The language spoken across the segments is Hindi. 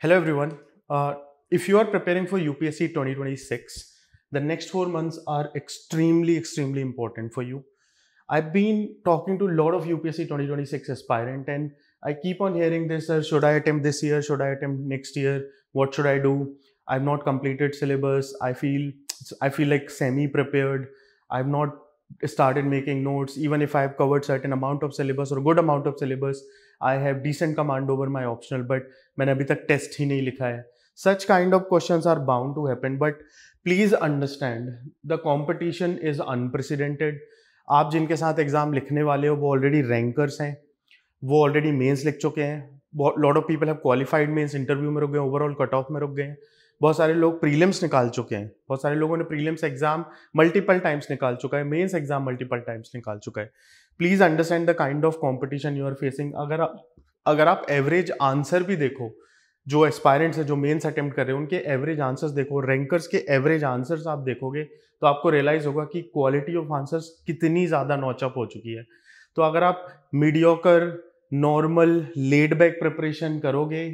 Hello everyone. If you are preparing for UPSC 2026, the next 4 months are extremely important for you. I've been talking to a lot of UPSC 2026 aspirant and I keep on hearing this, sir, should I attempt this year? Should I attempt next year? What should I do? I've not completed syllabus. I feel like semi-prepared. I've not started making notes. Even if I've covered certain amount of syllabus or a good amount of syllabus, I have decent command over my optional, but मैंने अभी तक टेस्ट ही नहीं लिखा है. Such kind of questions are bound to happen, but please understand the competition is unprecedented. आप जिनके साथ एग्जाम लिखने वाले हो वो ऑलरेडी रैंकर्स हैं, वो ऑलरेडी मेंस लिख चुके हैं. Lot of people have qualified mains, interview में रुक गए, ओवरऑल कट ऑफ में रुक गए हैं. बहुत सारे लोग प्रीलिम्स निकाल चुके हैं, बहुत सारे लोगों ने प्रीलिम्स एग्जाम मल्टीपल टाइम्स निकाल चुका है, मेंस एग्जाम मल्टीपल टाइम्स निकाल चुका है. Please understand the kind of competition you are facing. अगर आप एवरेज आंसर भी देखो, जो एस्पायरेंट्स है जो मेंस अटेम्प्ट कर रहे हैं उनके एवरेज आंसर्स देखो, रैंकर्स के एवरेज आंसर्स आप देखोगे तो आपको रियलाइज होगा कि क्वालिटी ऑफ आंसर्स कितनी ज़्यादा नॉचअप हो चुकी है. तो अगर आप mediocre normal laid back preparation करोगे,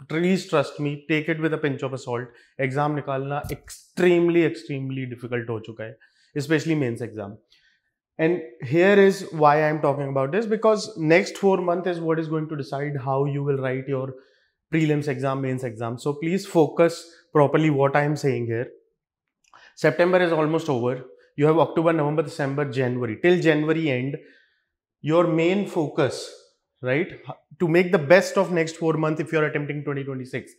please trust me, take it with a pinch of salt. Exam निकालना एक्सट्रीमली डिफिकल्ट हो चुका है, specially mains exam. And here is why I am talking about this, because next 4 months is what is going to decide how you will write your prelims exam, mains exam. So please focus properly what I am saying here. September is almost over. You have October, November, December, January. Till January end, your main focus, right, to make the best of next 4 months if you are attempting 2026,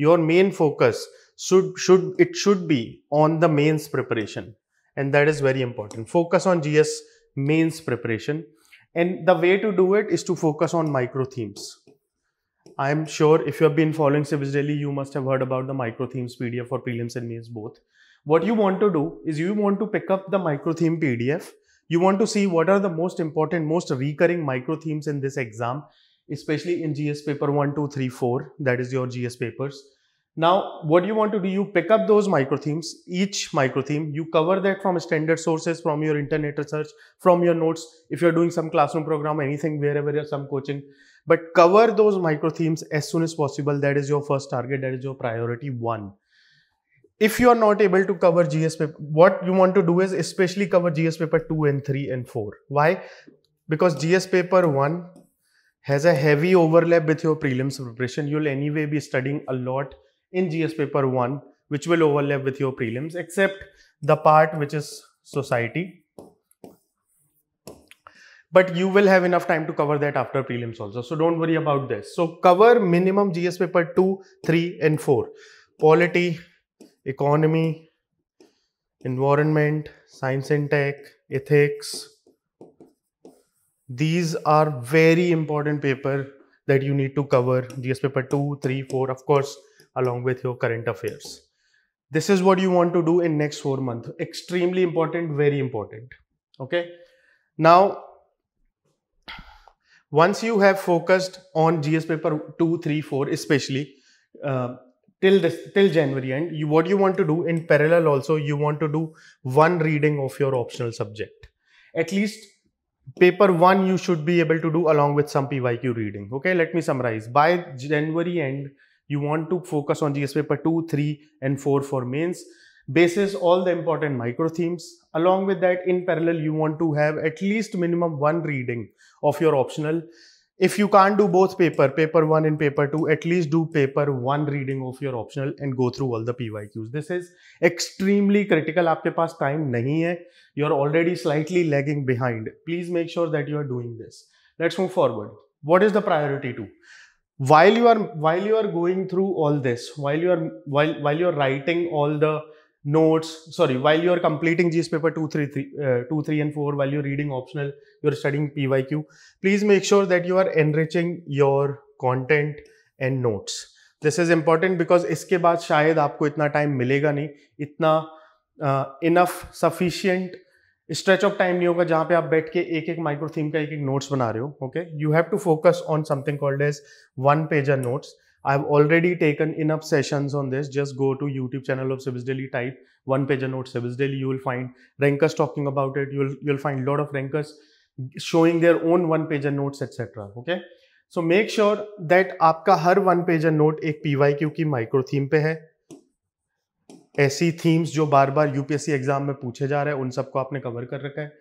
your main focus should be on the mains preparation. And that is very important. Focus on GS mains preparation. And the way to do it is to focus on micro themes. I'm sure if you have been following Civis Daily, you must have heard about the micro themes PDF for prelims and mains both. What you want to do is you want to pick up the micro theme PDF. You want to see what are the most important, most recurring micro themes in this exam, especially in GS paper 1, 2, 3, 4. That is your GS papers. Now, what you want to do, you pick up those micro themes, each micro theme, you cover that from standard sources, from your internet research, from your notes, if you're doing some classroom program, anything, wherever you're some coaching, but cover those micro themes as soon as possible. That is your first target, that is your priority one. If you are not able to cover GS paper, what you want to do is especially cover GS paper 2 and 3 and 4. Why? Because GS paper 1 has a heavy overlap with your prelims preparation. You'll anyway be studying a lot in GS paper 1, which will overlap with your prelims, except the part which is society. But you will have enough time to cover that after prelims also. So don't worry about this. So cover minimum GS paper 2, 3 and 4. Polity, economy, environment, science and tech, ethics. These are very important paper that you need to cover. GS paper 2, 3, 4, of course, along with your current affairs. This is what you want to do in next 4 months. Extremely important, very important. Okay. Now, once you have focused on GS paper 2, 3, 4, especially till January end, what you want to do in parallel also, you want to do one reading of your optional subject. At least paper 1 you should be able to do along with some PYQ reading. Okay, let me summarize. By January end, you want to focus on GS paper 2, 3 and 4 for mains, basis all the important micro themes. Along with that, in parallel, you want to have at least minimum one reading of your optional. If you can't do both paper 1 and paper 2, at least do paper 1 reading of your optional and go through all the PYQs. This is extremely critical. आपके पास time नहीं है. You are already slightly lagging behind. Please make sure that you are doing this. Let's move forward. What is the priority 2? While you are going through all this, while you are writing all the notes, while you are completing GS paper 2, 3 and 4, while you're reading optional, you're studying PYQ, please make sure that you are enriching your content and notes. This is important because इसके बाद शायद आपको इतना time मिलेगा नहीं, इतना enough sufficient stretch of time नहीं होगा जहां पे आप बैठ के एक एक माइक्रो थीम का एक एक नोट्स बना रहे हो. Okay, you have to focus on something called as one pager notes. I have already taken enough sessions on this. Just go to YouTube channel of Civis Daily, type one pager note Civis Daily. You will find rankers talking about it. You'll find lot of rankers showing their own one pager notes, etc. Okay, so make sure that आपका हर 1 पेजर नोट एक PYQ की माइक्रो थीम पे है। ऐसी थीम्स जो बार बार यूपीएससी एग्जाम में पूछे जा रहे हैं उन सबको आपने कवर कर रखा है।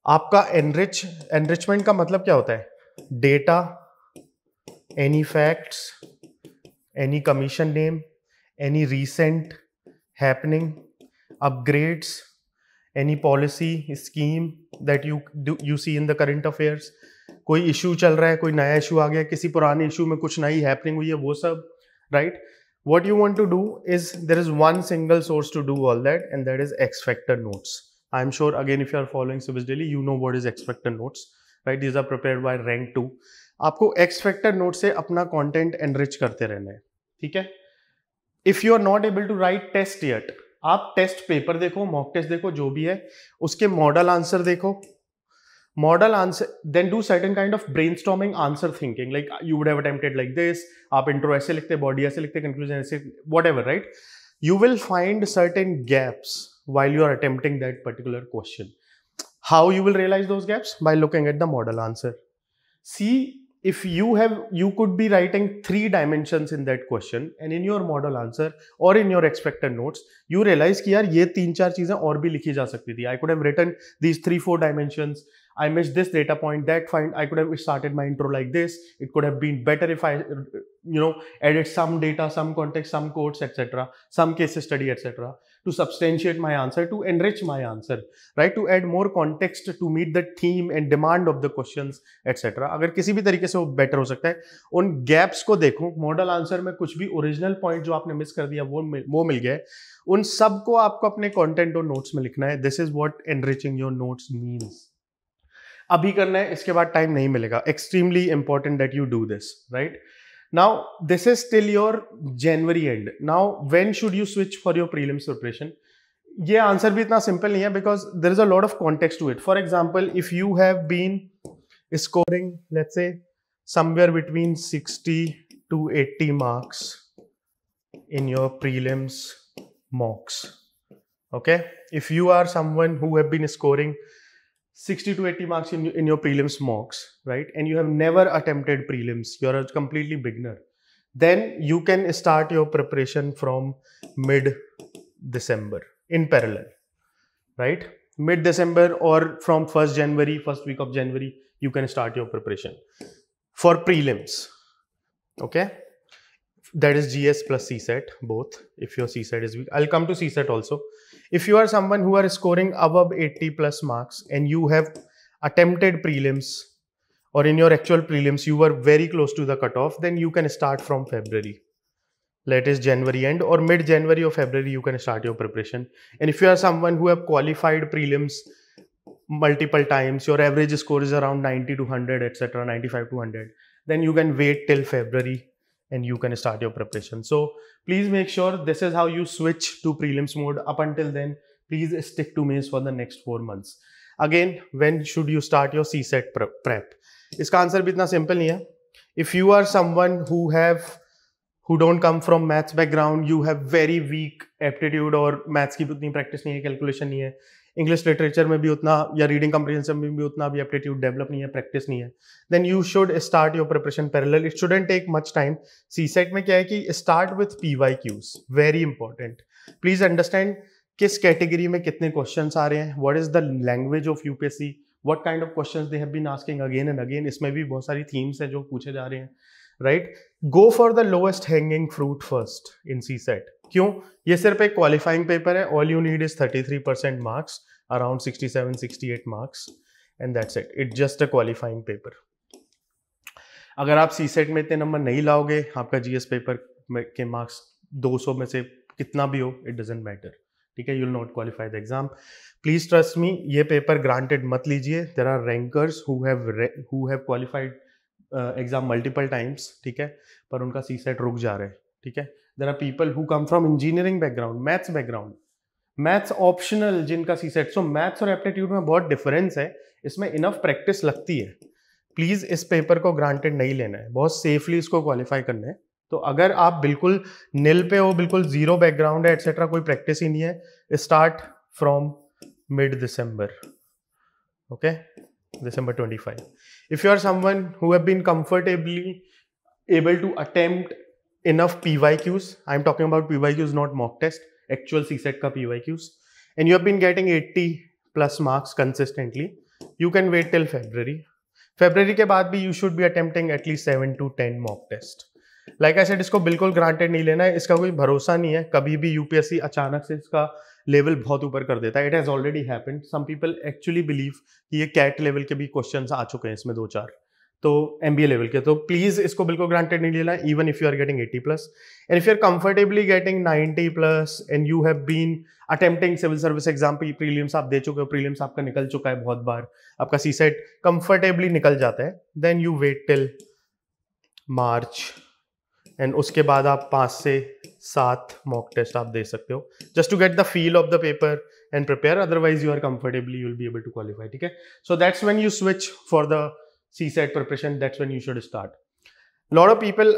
आपका एनरिचमेंट का मतलब क्या होता है? Data, any facts, any commission name, any recent happening, upgrades, any policy scheme that you see in the current affairs. कोई इशू चल रहा है, कोई नया इशू आ गया, किसी पुराने इशू में कुछ नई हैपनिंग हुई है, वो सब, right? What you want to do is there is one single source to do all that, and that is X Factor notes. I'm sure again if you are following Civis Daily, you know what is X Factor notes, right? These are prepared by Rank 2. आपको X Factor note से अपना content enrich करते रहना है, ठीक है? If you are not able to write test yet, आप टेस्ट पेपर देखो, मॉक टेस्ट देखो, जो भी है उसके मॉडल आंसर देखो, model answer, then do certain kind of brainstorming answer thinking, like you would have attempted like this, आप intro ऐसे लिखते, body ऐसे लिखते, conclusion ऐसे, whatever, right? You will find certain gaps while you are attempting that particular question. How you will realize those gaps? By looking at the model answer. See, if you could be writing 3 dimensions in that question, and in your model answer or in your expected notes, you realize कि यार ये 3-4 चीजें और भी लिखी जा सकती थी. I could have written these 3-4 dimensions. I missed this data point, that find. I could have started my intro like this. It could have been better if I, added some data, some context, some quotes, etc., some case study, etc., to substantiate my answer, to enrich my answer, right? To add more context to meet the theme and demand of the questions, etc. अगर किसी भी तरीके से वो better हो सकता है, उन gaps को देखो. मॉडल आंसर में कुछ भी ओरिजिनल पॉइंट जो आपने मिस कर दिया वो मिल गया है. उन सबको आपको अपने कंटेंट और नोट्स में लिखना है. This is what enriching your notes means. अभी करना है, इसके बाद टाइम नहीं मिलेगा. Extremely important that you do this, right? Now this is till your January end. Now when should you switch for your prelims preparation? ये आंसर भी इतना सिंपल नहीं है, because there is a lot of context to it. For example, if you have been scoring let's say somewhere between 60 to 80 marks in your prelims mocks, okay? If you are someone who have been scoring 60 to 80 marks in your prelims mocks, right, and you have never attempted prelims, you're a completely beginner, then you can start your preparation from mid-December in parallel, right? Mid-December or from 1st January, first week of January, you can start your preparation for prelims, okay? That is GS plus CSET, both, if your CSET is weak. I'll come to CSET also. If you are someone who are scoring above 80 plus marks and you have attempted prelims, or in your actual prelims you were very close to the cutoff, then you can start from February. That is January end, or mid-January or February you can start your preparation. And if you are someone who have qualified prelims multiple times, your average score is around 90 to 100, etc., 95 to 100, then you can wait till February and you can start your preparation. So please make sure this is how you switch to prelims mode. Up until then, please stick to mains for the next 4 months. Again, when should you start your CSET prep? इसका आंसर भी इतना सिंपल नहीं है. If you are someone who don't come from maths background, you have very weak aptitude और maths की उतनी practice नहीं है, calculation नहीं है, इंग्लिश लिटरेचर में भी उतना, या रीडिंग कम्प्रीहेंशन में भी उतना भी एप्टीट्यूड डेवलप नहीं है, प्रैक्टिस नहीं है, then you should start your preparation parallel. It shouldn't take much time. CSAT में क्या है कि start with PYQs, very important. Please understand किस कैटेगरी में कितने क्वेश्चंस आ रहे हैं, what is the language of UPSC, what kind of questions they have been asking again and again. इसमें भी बहुत सारी थीम्स हैं जो पूछे जा रहे हैं, right? Go for the lowest hanging fruit first in CSAT. क्यों? ये सिर्फ एक क्वालिफाइंग पेपर है. All you need is 33% marks, around 67-68 marks, and that's it. It's just a qualifying paper. अगर आप CSET में इतने नंबर नहीं लाओगे, आपका GS पेपर के मार्क्स 200 में से कितना भी हो, it doesn't matter, ठीक है? You will not qualify the exam. Please trust me, ये पेपर granted मत लीजिए. There are rankers who have qualified exam multiple times, ठीक है, पर उनका CSET रुक जा रहा है, ठीक है? There are people who come from engineering background, maths background, maths optional जिनका सीसेट. सो मैथ्स और एप्टीट्यूड में बहुत डिफरेंस है, इसमें इनफ प्रैक्टिस लगती है. प्लीज इस पेपर को ग्रांटेड नहीं लेना है, बहुत सेफली इसको क्वालिफाई करना है. तो अगर आप बिल्कुल निल पे हो, बिल्कुल जीरो बैकग्राउंड है, एटसेट्रा, कोई प्रैक्टिस ही नहीं है, स्टार्ट फ्रॉम मिड-December, okay? December 25. If you are someone who have been comfortably able to attempt enough PYQs, I'm talking about PYQs, not mock test, actual CSET ka PYQs, and you have been getting 80 plus marks consistently, you can wait till February. February के बाद भी you should be attempting at least 7 to 10 mock test. Like I said, इसको बिल्कुल ग्रांटेड नहीं लेना है, इसका कोई भरोसा नहीं है, कभी भी यूपीएससी अचानक से इसका लेवल बहुत ऊपर कर देता है. It has already happened. Some people actually believe कि ये कैट लेवल के भी क्वेश्चंस आ चुके हैं इसमें 2-4, तो एमबीए लेवल के. तो प्लीज इसको बिल्कुल ग्रांटेड नहीं लेना, even if you are getting 80 plus, and if you are comfortably getting 90 plus and you have been attempting civil service exam, prelims आप दे चुके हो, प्रीलिम्स आपका निकल चुका है बहुत बार, आपका सीसेट कंफर्टेबली निकल जाता है, then you wait till March end उसके बाद आप 5 से 7 मॉक टेस्ट आप दे सकते हो, just to get the feel of the paper and prepare. Otherwise you are comfortably you will be able to qualify. ठीक है, so that's when you switch for the CSAT preparation. That's when you should start. Lot of people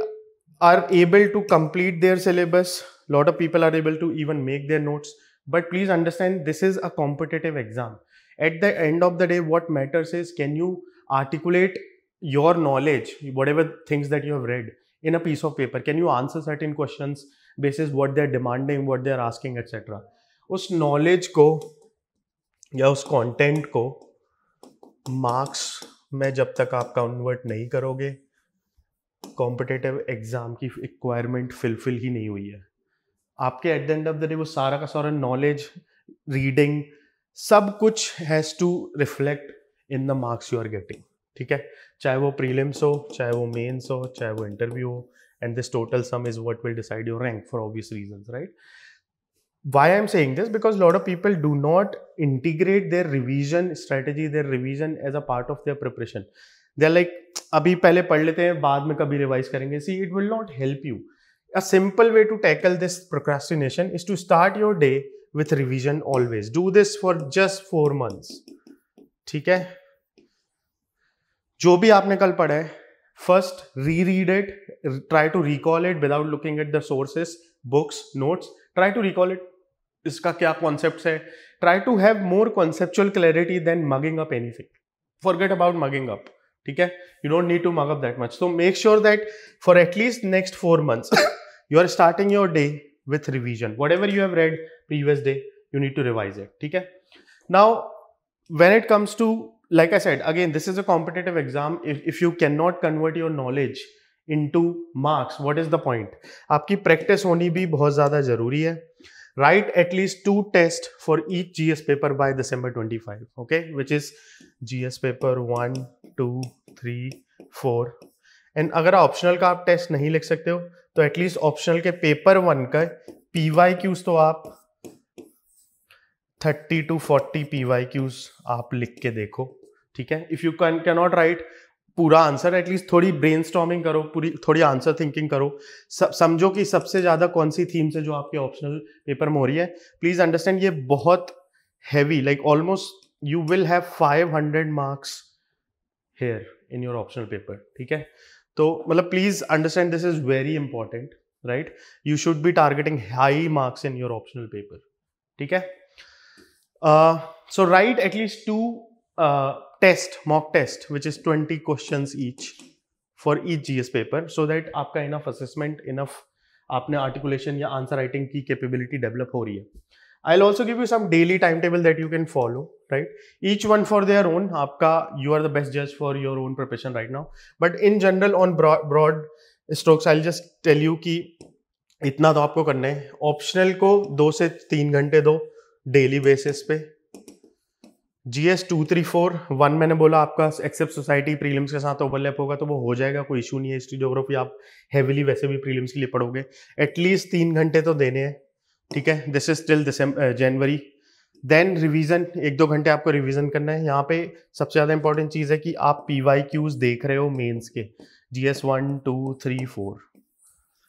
are able to complete their syllabus. Lot of people are able to even make their notes. But please understand, this is a competitive exam. At the end of the day, what matters is, can you articulate your knowledge, whatever things that you have read, in a piece of paper? Can you answer certain questions basis what they're demanding, what they're asking, etc. उस knowledge को या उस content को marks में जब तक आप कन्वर्ट नहीं करोगे, कॉम्पिटिटिव एग्जाम की रिक्वायरमेंट फिलफिल ही नहीं हुई है. आपके at the end of the day वो सारा का सारा नॉलेज, रीडिंग, सब कुछ has to reflect in the marks you are getting. ठीक है, चाहे वो प्रीलिम्स हो, चाहे वो मेंस हो, चाहे वो इंटरव्यू हो, and this total sum is what will decide your rank for obvious reasons, right? Why I'm saying this? Because a lot of people do not integrate their revision strategy, their revision as a part of their preparation. They're like, अभी पहले पढ़ लेते हैं, बाद में कभी रिवाइज करेंगे. See, it will not help you. A simple way to tackle this procrastination is to start your day with revision always. Do this for just 4 months. ठीक है, जो भी आपने कल पढ़ा है, first reread it, try to recall it without looking at the sources, books, notes. Try to recall it. इसका क्या कॉन्सेप्ट है. Try to have more conceptual clarity then mugging up anything. Forget about mugging up. ठीक है, you don't need to mug up that much. So make sure that for at least next 4 months you are starting your day with revision. Whatever you have read previous day, you need to revise it. ठीक है. Now when it comes to, like I said, again, this is a competitive exam. If you cannot convert your knowledge into marks, what is the point? आपकी प्रैक्टिस होनी भी बहुत ज़्यादा ज़रूरी है. Write at least 2 tests for each GS paper by December 25, okay? Which is GS paper 1, 2, 3, 4. And अगर ऑप्शनल का आप टेस्ट नहीं लिख सकते हो, तो एटलीस्ट ऑप्शनल के पेपर 1 का PYQs तो आप 30 to 40 PYQs आप लिख के देखो. ठीक है, इफ यू कैनॉट राइट पूरा आंसर, एटलीस्ट थोड़ी ब्रेनस्टॉर्मिंग करो, थोड़ी आंसर थिंकिंग करो, समझो कि सबसे ज़्यादा कौन सी थीम से जो आपके ऑप्शनल पेपर में हो रही है. प्लीज़ अंडरस्टैंड, ये बहुत heavy, like almost you will have 500 marks here in your optional paper. ठीक है, तो मतलब please understand, this is very important, right? You should be targeting high marks in your optional paper. ठीक है, सो right at least 2 mock test which is 20 questions each for each GS paper, so that आपका enough assessment, enough आपने articulation या answer writing की capability develop हो रही है. I'll also give you some daily timetable that you can follow, right? Each one for their own. आपका, you are the best judge for your own preparation right now. But in general, on broad strokes, I'll just tell you कि इतना तो आपको करना है. ऑप्शनल को 2 से 3 घंटे दो डेली बेसिस पे. GS 2, 3, 4, 1 मैंने बोला आपका एक्सेप्ट सोसाइटी प्रीलिम्स के साथ ओवरलैप होगा तो वो हो जाएगा, कोई इशू नहीं है. हिस्ट्री ज्योग्राफी आप हेविली वैसे भी प्रीलिम्स के लिए पढ़ोगे, एटलीस्ट 3 घंटे तो देने हैं. ठीक है, this is till January. Then revision, 1-2 घंटे आपको रिवीजन करना है. यहाँ पे सबसे ज़्यादा इंपॉर्टेंट चीज़ है कि आप PYQs देख रहे हो मेंस के, GS 1, 2, 3, 4,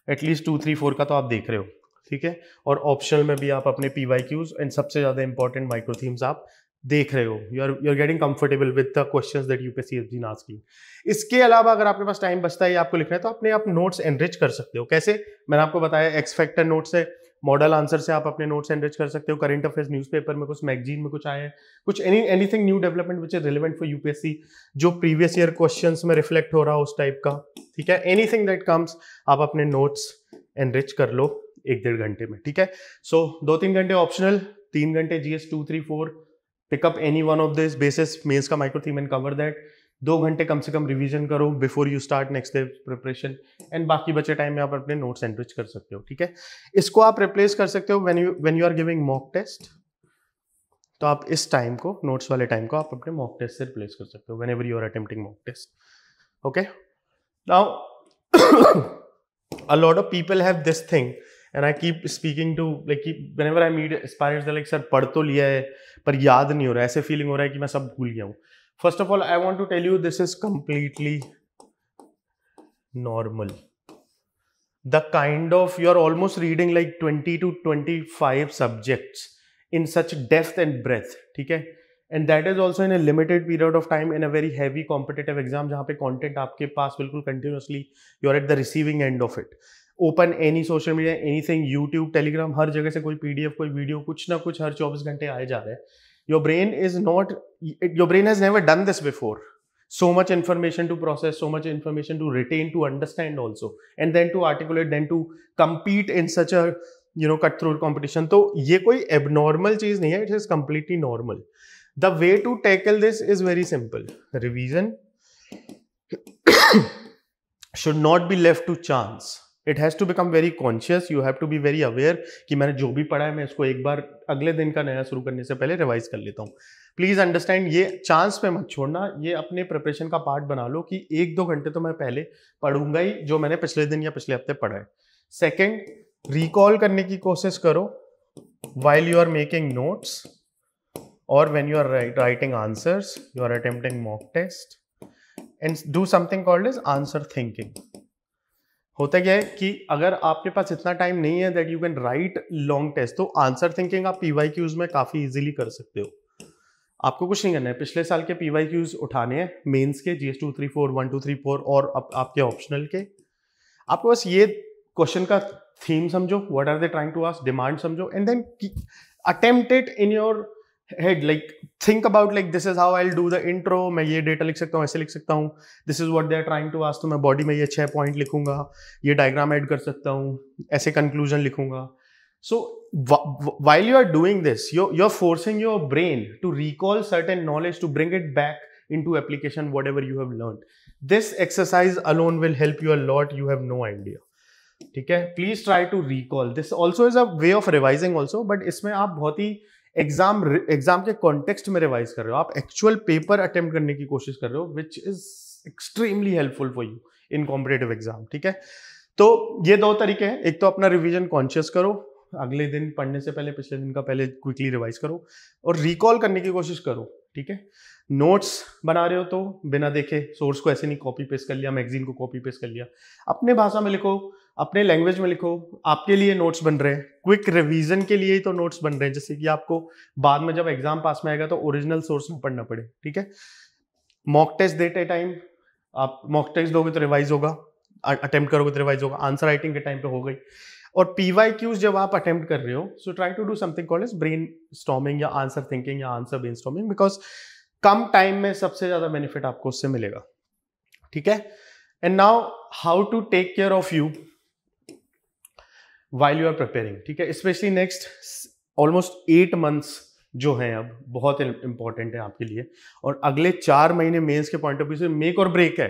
एटलीस्ट 2, 3, 4 का तो आप देख रहे हो. ठीक है, और ऑप्शनल में भी आप अपने PYQs एंड सबसे ज़्यादा इंपॉर्टेंट माइक्रो थीम्स आप देख रहे हो. You are getting comfortable with the questions that UPSC has been asking. इसके अलावा अगर आपके पास टाइम बचता है या आपको लिखना है, तो अपने आप नोट्स एनरिच कर सकते हो. कैसे? मैंने आपको बताया, एक्स फैक्टर नोट्स है, मॉडल आंसर से आप अपने नोट्स एनरिच कर सकते हो, करंट अफेयर्स न्यूज़पेपर में, कुछ मैगजीन में कुछ आया है, कुछ anything new development which is relevant for UPSC, जो प्रीवियस ईयर क्वेश्चंस में रिफ्लेक्ट हो रहा हो उस टाइप का, ठीक है, एनीथिंग दैट कम्स आप अपने नोट्स एनरिच कर लो 1-1.5 घंटे में, ठीक है। सो 2-3 घंटे ऑप्शनल, 3 घंटे GS 2, 3, 4, pick up any one of this basis mains का micro theme and cover that. 2 घंटे कम से कम रिवीजन करो before you start next day preparation, and बाकी बचे टाइम में आप अपने नोट्स एनरिच कर सकते हो, ठीक है। इसको आप रिप्लेस कर सकते हो when you are giving mock test, तो आप इस टाइम को, नोट्स वाले टाइम को आप अपने मॉक टेस्ट से रिप्लेस कर सकते हो whenever you are attempting mock test, okay. Now a lot of people have this thing and I keep speaking to whenever I meet aspirants, they're like, sir पढ़ तो लिया है पर याद नहीं हो रहा है, ऐसे फीलिंग हो रहा है कि मैं सब भूल गया हूँ। First of all, I want to tell you this is completely normal. The kind of, you're almost reading like 20 to 25 subjects in such depth and breadth, ठीक है, and that is also in a limited period of time in a very heavy competitive exam जहाँ पे content आपके पास बिल्कुल continuously you're at the receiving end of it. Open any social media, anything, YouTube, Telegram, हर जगह से कोई PDF, कोई वीडियो, कुछ ना कुछ हर 24 घंटे आए जा रहे हैं। Your brain has never done this before. So much information to process, so much information to retain, to understand also, and then to articulate, then to compete in such a cutthroat competition. तो ये कोई abnormal चीज नहीं है, it is completely normal. The way to tackle this is very simple. Revision should not be left to chance. It has to become very conscious. You have to be very aware कि मैंने जो भी पढ़ा है मैं इसको एक बार अगले दिन का नया शुरू करने से पहले रिवाइज कर लेता हूँ। प्लीज अंडरस्टैंड, ये चांस पे मत छोड़ना, ये अपने प्रिपरेशन का पार्ट बना लो कि 1-2 घंटे तो मैं पहले पढ़ूंगा ही जो मैंने पिछले दिन या पिछले हफ्ते पढ़ा है। सेकेंड, रिकॉल करने की कोशिश करो while you are making notes or when you are writing answers, you are attempting mock test, and do something called as answer thinking. होता क्या है कि अगर आपके पास इतना टाइम नहीं है that you can write long test, तो आंसर थिंकिंग आप PYQs में काफी इजीली कर सकते हो। आपको कुछ नहीं करना है, पिछले साल के PYQs उठाने हैं, मेंस के GS 2, 3, 4, 1, 2, 3, 4 और आपके ऑप्शनल के। आपको बस ये क्वेश्चन का थीम समझो, what are they trying to ask, demand समझो, and then attempt it in your head, like think about like this is how I will do the intro, मैं ये डेटा लिख सकता हूँ, ऐसे लिख सकता हूँ, this is what they are trying to ask, तो मैं बॉडी में ये 6 पॉइंट लिखूंगा, ये डायग्राम ऐड कर सकता हूँ, ऐसे कंक्लूजन लिखूंगा। So while you are doing this, you're forcing your brain to recall certain knowledge, to bring it back into application, whatever you have learned. This exercise alone will help you a lot. You have no idea. ठीक है, please try to recall this. Also is a way of revising also, but इसमें आप बहुत ही एग्जाम के कॉन्टेक्स्ट में रिवाइज कर रहे हो, आप एक्चुअल पेपर अटेम्प्ट करने की कोशिश कर रहे हो, which is extremely helpful for you in competitive exam, ठीक है। तो ये 2 तरीके हैं, एक तो अपना रिवीजन कॉन्शियस करो, अगले दिन पढ़ने से पहले पिछले दिन का पहले क्विकली रिवाइज करो, और रिकॉल करने की कोशिश करो, ठीक है। नोट्स बना रहे हो तो बिना देखे सोर्स को ऐसे नहीं कॉपी पेस्ट कर लिया, मैगजीन को कॉपी पेस्ट कर लिया, अपने भाषा में लिखो, अपने लैंग्वेज में लिखो, आपके लिए नोट्स बन रहे हैं, क्विक रिवीजन के लिए ही तो नोट्स बन रहे हैं, जैसे कि आपको बाद में जब एग्जाम पास में आएगा तो ओरिजिनल सोर्स में पढ़ना पड़े, ठीक है। मॉक टेस्ट देते टाइम आप मॉक टेस्ट दोगे तो रिवाइज होगा, अटेम्प्ट करोगे तो रिवाइज होगा, आंसर राइटिंग के टाइम पे हो गई। और PYQs जब आप अटेम्प्ट कर रहे हो, so try to do something called as brainstorming या आंसर थिंकिंग या आंसर ब्रेन स्टॉर्मिंग, बिकॉज कम टाइम में सबसे ज्यादा बेनिफिट आपको उससे मिलेगा, ठीक है। And now how to take care of you while you are preparing, ठीक है। स्पेशली नेक्स्ट ऑलमोस्ट 8 months जो हैं अब बहुत इंपॉर्टेंट है आपके लिए, और अगले 4 महीने मेंस के पॉइंट ऑफ व्यू से मेक और ब्रेक है।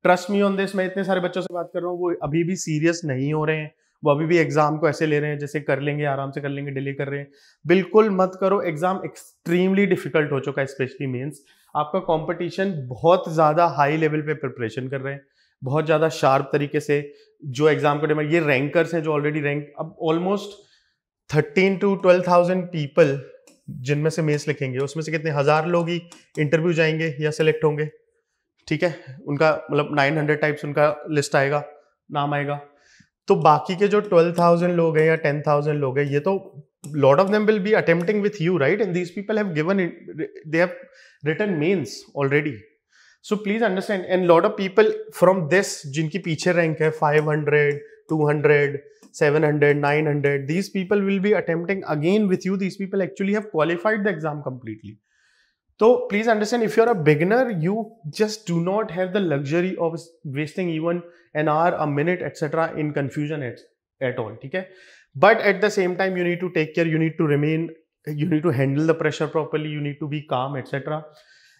ट्रस्ट मी ऑन दिस, मैं इतने सारे बच्चों से बात कर रहा हूँ, वो अभी भी सीरियस नहीं हो रहे हैं, वो अभी भी एग्जाम को ऐसे ले रहे हैं जैसे कर लेंगे, आराम से कर लेंगे, डिले कर रहे हैं। बिल्कुल मत करो, एग्जाम एक्सट्रीमली डिफिकल्ट हो चुका है, स्पेशली मेंस। आपका कंपटीशन बहुत ज्यादा हाई लेवल पे प्रिपरेशन कर रहे हैं, बहुत ज्यादा शार्प तरीके से, जो एग्जाम को डिमांड, ये रैंकर्स हैं जो ऑलरेडी रैंक, अब ऑलमोस्ट 13 to 12,000 पीपल जिनमें से मेंस लिखेंगे, उसमें से कितने 1000 लोग ही इंटरव्यू जाएंगे या सिलेक्ट होंगे, ठीक है। उनका मतलब 900 टाइप्स उनका लिस्ट आएगा, नाम आएगा, तो बाकी के जो 12,000 लोग हैं या 10,000 लोग हैं, ये तो lot of them will be attempting with you, right? And these people have given it, they have written mains already. So please understand, and lot of people from this जिनकी पीछे रैंक है 500, 200, 700, 900. These people will be attempting again with you. These people actually have qualified the exam completely. So please understand, if you're a beginner, you just do not have the luxury of wasting even an hour, a minute, etc. in confusion at all. Okay? But at the same time, you need to take care, you need to handle the pressure properly, you need to be calm, etc.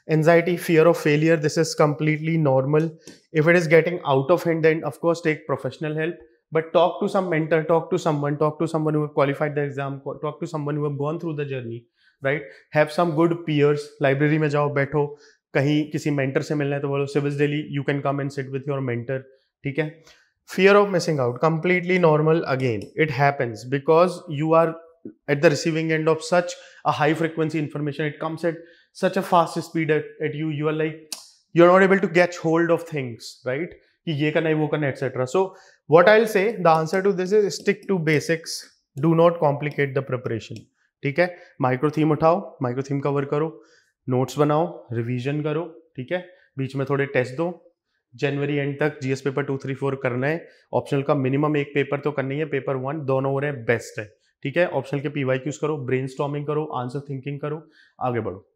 Anxiety, fear of failure, this is completely normal. If it is getting out of hand, then of course take professional help. But talk to some mentor, talk to someone who have qualified the exam, talk to someone who have gone through the journey, right? Have some good peers. Library में जाओ, बैठो, कहीं किसी mentor से मिलना है तो बोलो Civis Delhi, you can come and sit with your mentor, ठीक है? Fear of missing out, completely normal. Again, it happens because you are at the receiving end of such a high frequency information. It comes at such a fast speed at you. You are like, you're not able to catch hold of things, right? कि ये करना है, वो करना है, etc. So what I'll say, the answer to this is stick to basics. Do not complicate the preparation. ठीक है? माइक्रो थीम उठाओ, माइक्रो थीम कवर करो, नोट्स बनाओ, रिवीजन करो, ठीक है? बीच में थोड़े टेस्ट दो. जनवरी एंड तक जीएस पेपर 2, 3, 4 करना है. ऑप्शनल का मिनिमम एक पेपर तो करनी है. पेपर 1 दोनों हो रहे हैं, बेस्ट है. ठीक है? ऑप्शनल के पीवाईक्यूज करो, ब्रेनस्टॉर्मिंग करो, आंसर थिंकिंग करो, आगे बढ़ो.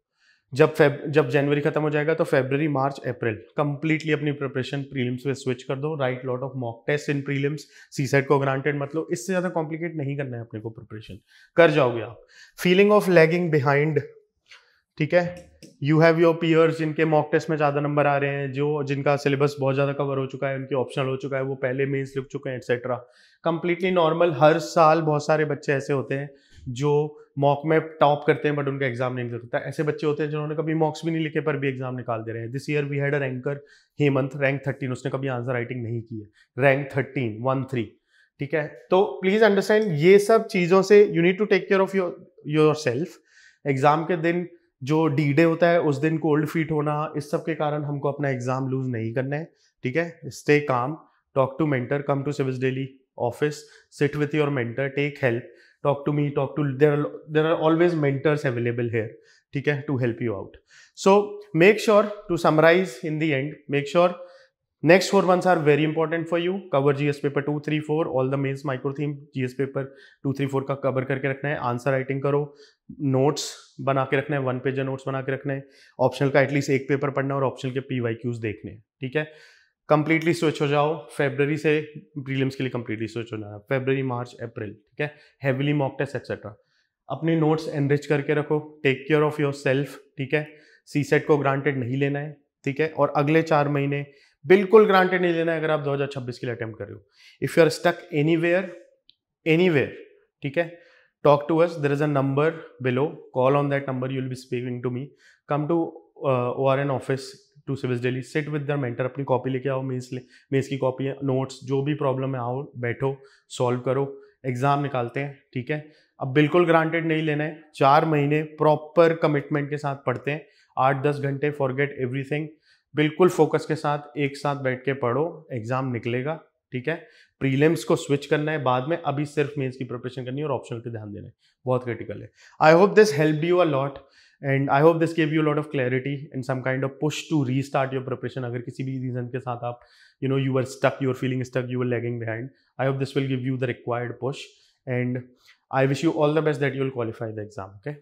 जब जनवरी खत्म हो जाएगा तो फरवरी, मार्च, अप्रैल कंप्लीटली अपनी प्रिपरेशन प्रीलिम्स पे स्विच कर दो. Write lot of mock test in prelims. CSAT को ग्रांटेड मत लो. इससे ज़्यादा कॉम्प्लिकेट नहीं करना है अपने को. प्रिपरेशन कर जाओगे आप. फीलिंग ऑफ लैगिंग बिहाइंड, ठीक है? यू हैव योर पीयर्स जिनके मॉक टेस्ट में ज़्यादा नंबर आ रहे हैं, जिनका सिलेबस बहुत ज़्यादा कवर हो चुका है, उनके ऑप्शनल हो चुका है, वो पहले मेंस लिख चुके हैं, एक्सेट्रा. Completely normal. हर साल बहुत सारे बच्चे ऐसे होते हैं जो मॉक में टॉप करते हैं बट उनका एग्जाम नहीं निकलता. ऐसे बच्चे होते हैं जिन्होंने कभी मॉक्स भी नहीं लिखे पर भी एग्जाम निकाल दे रहे हैं. This year we had a ranker Hemant, rank 13. उसने कभी आंसर राइटिंग नहीं की है. रैंक 13, 1-3. ठीक है? तो प्लीज अंडरस्टैंड, ये सब चीज़ों से you need to take care of yourself. Exam के दिन जो डी डे होता है उस दिन कोल्ड फीट होना, इस सब के कारण हमको अपना एग्जाम लूज नहीं करना है. ठीक है? Stay calm, talk to mentor, come to सिविस daily office, sit with your mentor, take help, talk to me, there are always mentors available here, ठीक है, to help you out. So make sure to summarize in the end, make sure next 4 months are very important for you. Cover GS paper 2, 3, 4, all the mains micro theme GS paper 2, 3, 4 का कवर करके रखना है. आंसर राइटिंग करो, नोट्स बना के रखना है, 1 पेज नोट्स बना के रखना है. ऑप्शनल का एटलीस्ट एक पेपर पढ़ना है और ऑप्शनल के PYQs देखने हैं. ठीक है? कंप्लीटली स्विच हो जाओ. फरवरी से प्रीलिम्स के लिए कंप्लीटली स्विच हो जाना. फरवरी, मार्च, अप्रैल, ठीक है? Heavily mock test etcetera. अपने नोट्स एनरिच करके रखो. Take care of yourself. ठीक है? सीसेट को ग्रांटेड नहीं लेना है. ठीक है? और अगले 4 महीने बिल्कुल ग्रांटेड नहीं लेना है अगर आप 2026 के लिए अटेम्प्ट कर रहे हो. If you are stuck anywhere, ठीक है, talk to us. There is a number below, call on that number, you will be speaking to me. Come to ORN office to सिविस daily, sit with the mentor. अपनी कॉपी लेके आओ, मेंस की कॉपी है, नोट्स, जो भी प्रॉब्लम है आओ, बैठो, सॉल्व करो, एग्जाम निकालते हैं. ठीक है? अब बिल्कुल ग्रांटेड नहीं लेना है. 4 महीने प्रॉपर कमिटमेंट के साथ पढ़ते हैं. 8-10 घंटे, फॉरगेट एवरीथिंग. बिल्कुल फोकस के साथ एक साथ बैठ के पढ़ो, एग्जाम निकलेगा. ठीक है? प्रीलिम्स को स्विच करना है बाद में, अभी सिर्फ मेंस की प्रिपरेशन करनी है और ऑप्शनल पे ध्यान देना है. बहुत क्रिटिकल है. I hope this helped you a lot. And I hope this give you lot of clarity and some kind of push to restart your preparation. अगर किसी भी रीजन के साथ आप you are stuck, you are feeling stuck, you are lagging behind, I hope this will give you the required push. And I wish you all the best that you will qualify the exam. Okay?